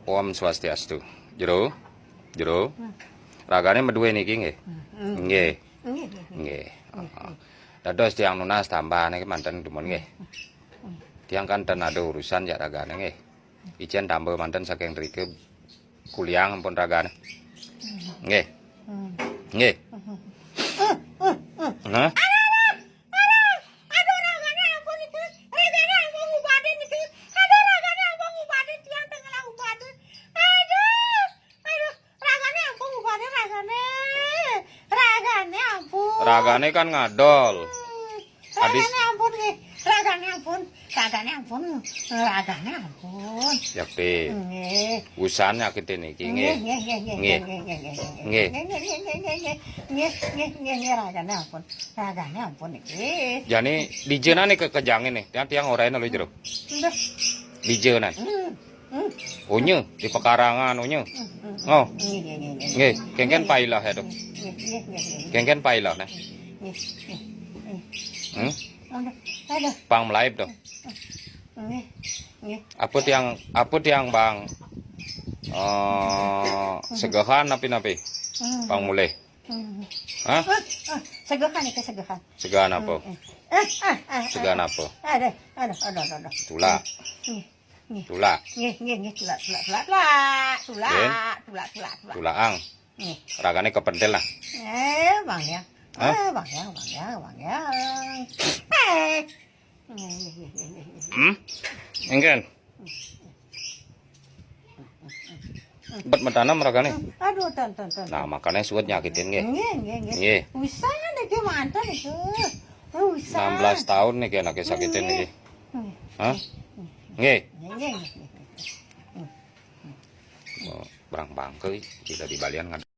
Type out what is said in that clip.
Om Swastiastu. Jero, jero. Ragane medue niki nggih. Nggih. Nggih. Heeh. Dados tiyang nunas tambah niki manten demun nggih. Tiyang kanten ada urusan ya ragane nggih. Ijen tambah manten saking mriki kuliah ampun ragane. Nggih. Nggih. Nah. Ragane kan ngadol. Adis ampun nggih. Ragane ampun. Ragane ampun. Ragane ampun. Ya Pi. Nggih. Usan nyakite niki nggih. Nggih. Nggih. Nggih, ragane ampun. Ragane ampun niki. Jane dijeunane kekejangin nih. Tiang orain lho jero. Nggih. Dijeunan. Unyu di pekarangan unyu. Oh. Nggih, kengken pailah ya, Dok. Kengken pailah nah. Pang melaib dong. Apa tiang bang segahan napi pang mulai. Hah? Segahan iki segahan. Segahan apa? Segahan apa? Ada. Tulak. Tulak. Nggih, tulak. Tulaang. Ragane kepentil lah. Bang ya. Bang ya. Engken. Bet metanam ragane. Aduh, ton. Nah, makanya suwet nyakitin nggih. Nggih. Bisa niki mantan itu. Bisa. 16 tahun nih anake sakitin niki. Hah? Nggih. Nggih. Barang bangke tidak di balian